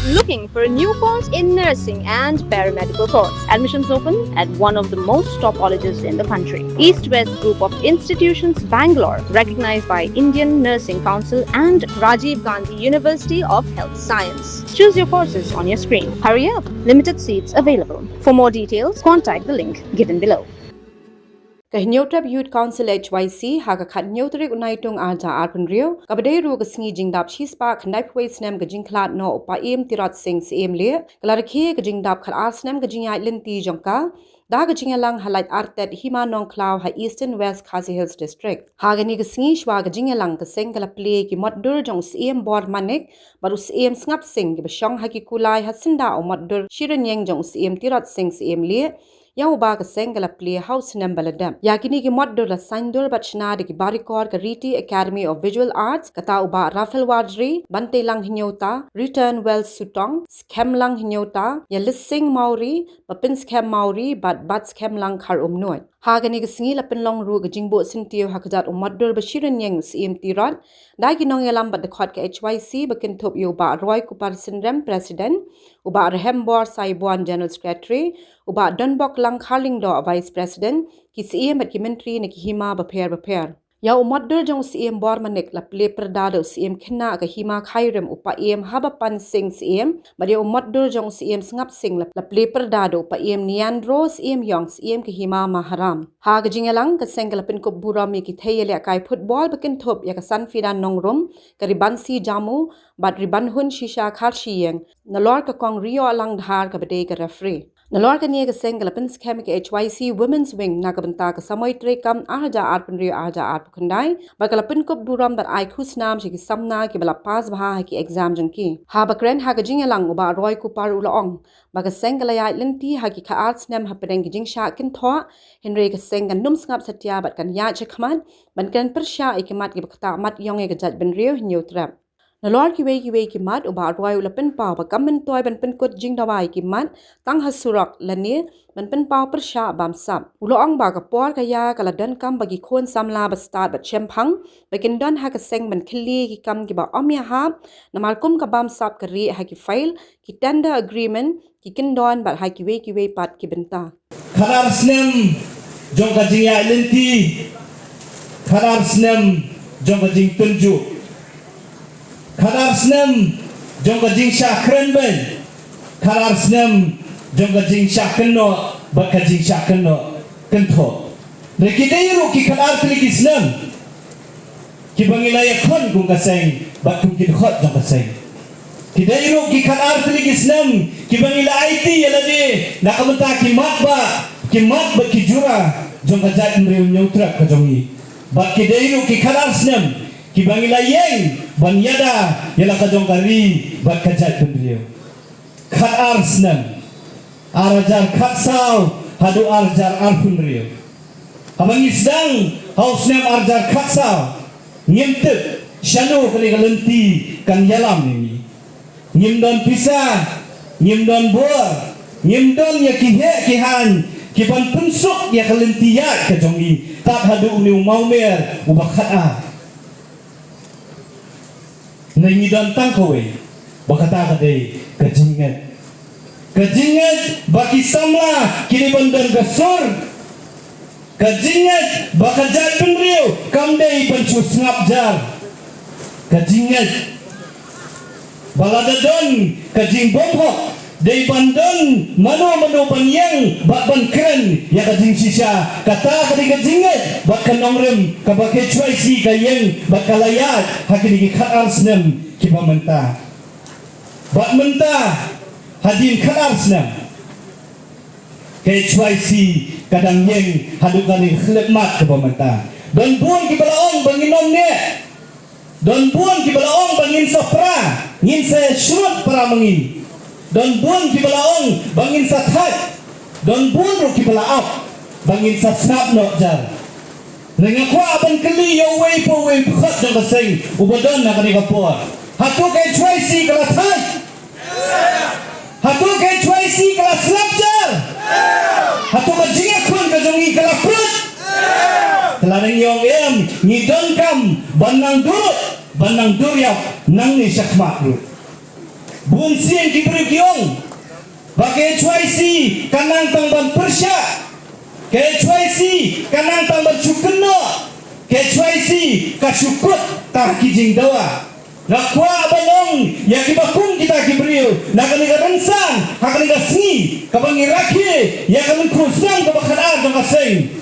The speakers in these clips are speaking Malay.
Looking for a new course in nursing and paramedical course? Admissions open at one of the most top colleges in the country. East West Group of Institutions, Bangalore, recognized by Indian Nursing Council and Rajiv Gandhi University of Health Science. Choose your courses on your screen. Hurry up, limited seats available. For more details, contact the link given below. Kahinyotrap Youth Council HYC haga khat nyotrik unaitung arja arpun rio kabadai ru gasngi jingdap chispa khandai pwai snem gajing khlat no upa em tirat sing em le klarkhe gajing dap khat ar snem gajing ai linti jongka da gajing lang halait artet hima nong klaw ha Eastern West Khasi Hills District hagani gasngi shwa gajing lang kaseng kala play ki moddur jong em bor manik baru em ngap sing ki bashong ha ki kulai hasinda o moddur shiranyeng jong em tirat sing em le yang ubah keseng kala play house nem baladam yakini ki moddur la sandur bachna de ki barikor ka Riti Academy of Visual Arts kata ubah Rafael Wadri bante lang hinyota return well sutong scam lang hinyota ya lissing mauri bapin scam mauri bat scam lang khar umnoy hagani ki singi lapin long ru ga jingbo sintio hakjat moddur bashirin yang sim tirat dai ki nong yalam bat khot ka HYC bakin thop yo ba Roy Kupar Sindram president uba Rahembor Saibuan general secretary uba Donbok lang kharling do vice president ki CM at ki menteri ne ki hima baper ya moddur jong CM bor manik la ple perdado CM khina ka hima khairem upa em haba pan sing CM bari moddur jong CM ngap sing la ple perdado upa em niandro CM yong CM ki hima maharam ha ga jingalang ka sengla pin ko burami ki theyele kai football bakin thop ya ka san fidan nongrum ka ribansi jamu bat riban hun shisha kharshi yeng nalor ka kong rio alang dhar ka bade ka referee Nalor ka niya ka sengla pin skemi ka HYC Women's Wing na kabanta ka samoy tre kam arja arpun rio arja arpu kandai bakala pin ko buram bat ai khus nam shi ki samna ki bala pas bha ki exam jang ki ha bakren ha ka jingalang uba Roy Kupar ulaong baka sengla ya linti ha ki ka arts nem ha pedeng ki jingsha kin tho Henry ka sengan num ngap satya bat kan ya chakman ban kan persha ikimat ki bakta mat yong e ka jat ben rio hinyotrap Nalor ki wei ki mat uba Roy ulapin pa ba kamen toy ban pen kot jing dawai ki mat tang hasurak lani ban pen pa persha bam sap uloang ba ka por ka ya kala dan kam bagi khon samla ba start ba chemphang bakin don ha ka seng ban khili ki kam ki ba omya ha namar kum ka bam sap ka ri ha ki file ki tender agreement ki kin don ba ha ki wei pat ki benta kharar snem jong ka jing ya lenti kharar snem jong ka jing tunju kharar snem jong ka jing sha krenben kharar snem jong ka jing sha kenno ba ka jing sha kenno kentho rekidai ru ki kharar kli ki snem ki bangila ya khon gung ka seng ba kum ki khot jong ka seng kidai ru ki kharar kli ki snem ki bangila IT yala de nakamta ki mat ba ki jura jong ka jat mriu nyutra ka jongi ba kidai ru ki kharar snem ki bangila yeng ban yada yala ka jong kari ba ka jat mriu kharar snem arajar khatsau hadu arjar arpun riu abangi sedang haus nem arjar khatsau nyemtet shanu kali galenti kan yalam ni nyemdon pisah nyemdon bor nyemdon ya ki han ki ban punsuk ya kalenti ya ka jongi tak hadu ni maumer ubakhat ngi don tangkowe bakata kadai kajinget baki samla kini bandar gasor kajinget bakajat penriu kamdei pencu ngap jar kajinget baladadon kajing bombok dei bandon mano banyang bakban keren ya kajing sisa kata kajinget bakan ongrem kabake HYC kayeng bakalayat hakini khaar snem kiba menta bak menta hadin khaar snem HYC kadang yeng hadukani khlemat kiba menta don buon kibalaong banginom ne don buon kibalaong bangin safra ngin sa syurut para mengin don buon kibalaong bangin sa that don buon ro kibalaap bangin sa snap no jar Nengakwa aban kali yo way khot jong kaseng ubadon na kani kapor hatu kay HYC kala that hatu kay HYC kala slapjar hatu ka jinga kun ka jongi kala prut telareng yong em ngidon kam banang durut banang duryap nang ni syakmak ru bun sien ki beri kiong bagi HYC kanang tang ban persya ke HYC kanang tang ban cukeno ke HYC ka syukut tah ki jing dawa nak kwa balong ya ki bakung kita ki beriu nak ni ka rensang hak ni ka sni ka bangi rakhi ya ka mun kusang ka bakharan dong ka sing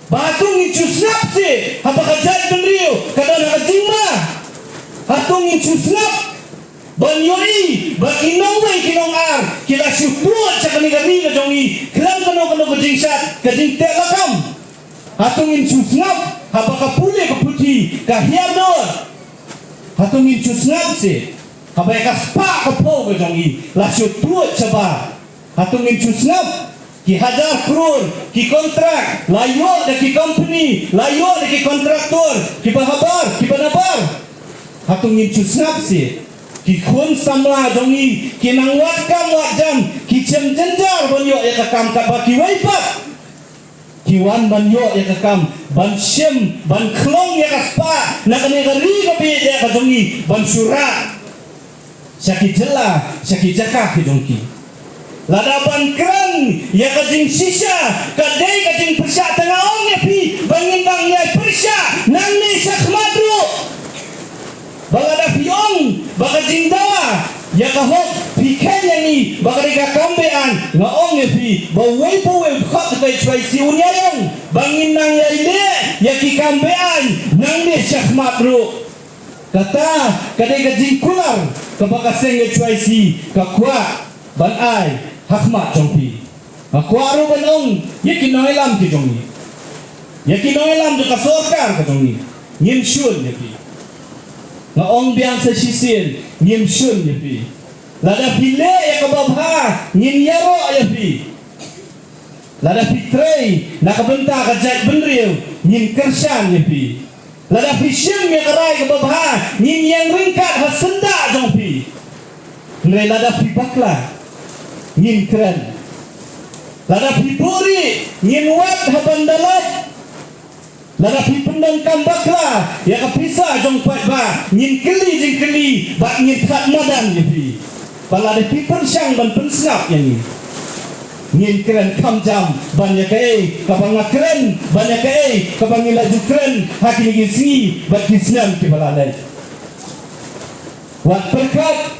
batung incu snap si apa kajat beriu kadang nak jingma hatung incu snap banyoi bakinong wei kinong ar kila syukur cakani gari ka jongi kelam kano kejing sat kejing tek lakam hatung incu snap apa kapule ka puti ka hiador hatung incu snap si apa ka spa ka po ka jongi la syukur coba hatung incu snap ki hajar krur ki kontrak layo de ki company layo de ki kontraktor ki bahabar ki banabar hatung incu snap si ki khun samla dongi ki nangwat kam wat jam ki chem jenjar banyo ya kakam ka baki waipat ki wan banyo ya kakam ban shem ban klong ya kaspa nakane gari ka bi ya ka dongi ban syura syaki jela syaki jakah ki dongi lada ban kran ya ka jing sisa ka dei ka jing persya tengah ong ya pi bangin bang ya persya nang ni sakmadru bagada piong baga jingdawa ya kahok piken yang ni baga rega kambean ngaong epi bawei bawei khot kai chwai si unyayong bangin nang ya ile ya ki kambean nang de syakmat ru kata kadai ka jingkular ka baga seng ya chwai si ka kwa ban ai hakmat jongpi kwa ru banong ya ki noilam ki jongi ya ki noilam de ka sorkar ka jongi ngin shul ya pi ngaong biang sa sisin ngim shun ya pi lada pile ya kababha ngin yaro ya pi lada pitrei na kabenta ka jat benriu ngin kersan ya pi lada pishim ya karai kababha ngin yang ringkat ha senda jong pi ngai lada pi bakla ngin keren lada pi puri ngin wat ha bandalat lada pi pendang kambakla ya kapisa jong pat ba ngin keli jing keli ba ngin khat madan ye pi pala de pi persang ban pensap yang ni ngin keren kam jam ban ya kai ka bang keren ban ya kai ka bang laju keren hakini gi si ba kisnam ki pala dai wat perkat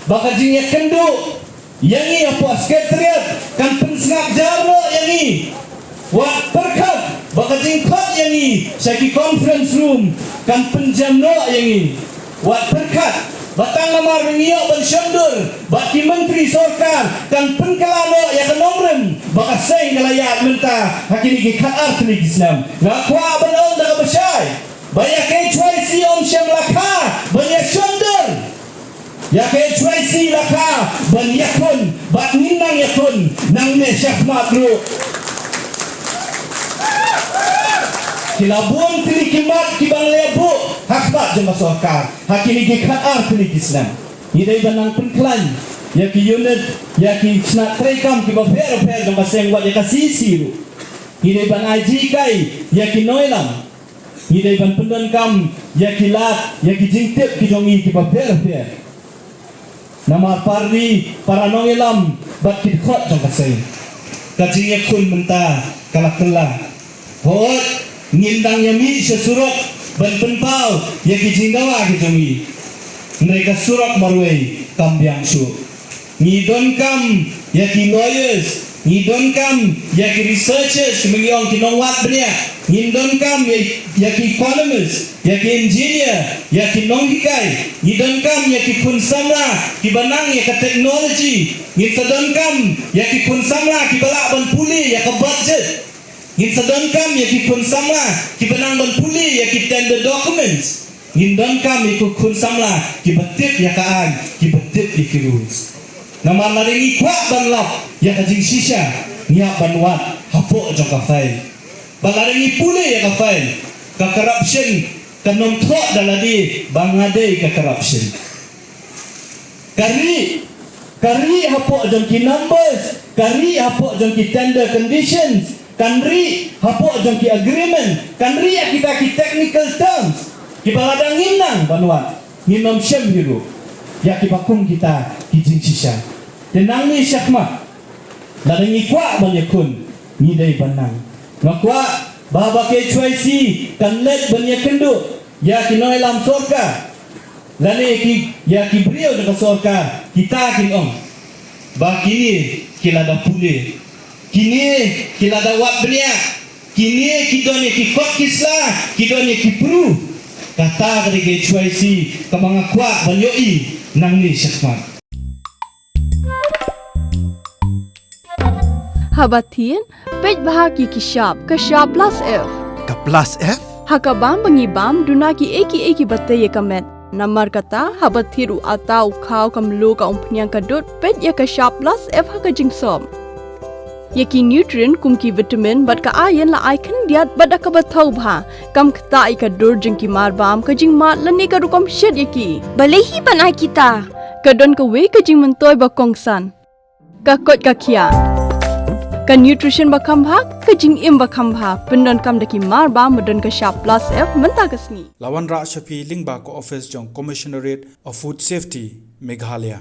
ba jing ya kendo yang ni apa sekretariat kan pensap jarno yang ni wat perkat baka jingkot yang ni syaki conference room kan penjam no yang ni wat perkat batang namar mengiok ban syamdur baki menteri sorkar kan penkalano yang kenomrem baka seng kalayak mentah hakini ki khaar tli Islam ngakwa ban on daga besyai banyak ke chwai si om syam lakha banyak syamdur ya ke chwai si lakha ban yakun bat ninang yakun nang ne syakmat ru kilabun tili kimat kibang lebu hakbat jema sorkar hakini ki khaar tili Islam idai banang penklan ya ki unit ya ki snat trekam ki ba fer jema seng wat ya ka sisi ru idai ban aji kai ya ki noilam idai ban pendon kam ya ki lat ya ki jingtep ki jongi ki ba fer nama parli para nongelam bat ki khot jema seng kajing ya kun menta kalak telah hot ngindang yami sesurok ban penpau ya ki jingdawa ki jongi mereka surok marwei kambyang su ngidon kam ya ki lawyers ngidon kam ya ki researchers mengiong ki nongwat benya ngidon kam ya ki economists ya ki engineer ya ki nonghikai ngidon kam ya ki punsamla ki banang ya ka technology ngidon kam ya ki punsamla ki balak ban puli ya ka budget ngin sedangkan ya ki kun samla ki benang ban puli ya ki tender documents ngin dangkam ya ki kun samla ki betit ya kaan ki betit ya ki rules nama laringi kwa ban lap ya ka jing sisa nya ban wat hapo jong ka file balaringi puli ya ka file ka corruption ka nom thok daladi bangade ka corruption kari hapo jong ki numbers kari hapo jong ki tender conditions kanri hapo jong ki agreement kanri ya kita ki technical terms ki baladang nginang banwan nginom syem hiru ya ki bakum kita ki jing sisa tenang ni syakma la ni kwa banyakun ni dai banang ngakwa baba ke choisi kan let banyakendu ya ki noi lam sorka lani ki ya ki brio de sorka kita kin om ba kini kilada pule kini kilada wat benia kini kidone ki kot kisla kidone ki pru kata ke choisi kamanga kwa banyoi nang ni syakma Habatin pej bahagi kishap kashap plus F Ka plus F? hakabam bangibam dunaki eki batte ye kamet namar kata habathiru atau khau kamlu ka umpnyang kadut pej ya kashap plus F haka jingsom yaki nutrient kumki vitamin bat ka ayen la icon diat bada ka bathau bha kam khta ai ka dur jingki mar bam ka jing mat lani ka rukom shed yaki balehi banai kita kadon ka we ka jing mentoy ba kongsan ka kot ka khia ka nutrition bakam bha ka jing im bakam bha pendon kam daki mar ba modon ka sharp plus F menta kasni Lawan Ra Shafi Lingba ko office jong Commissionerate of Food Safety Meghalaya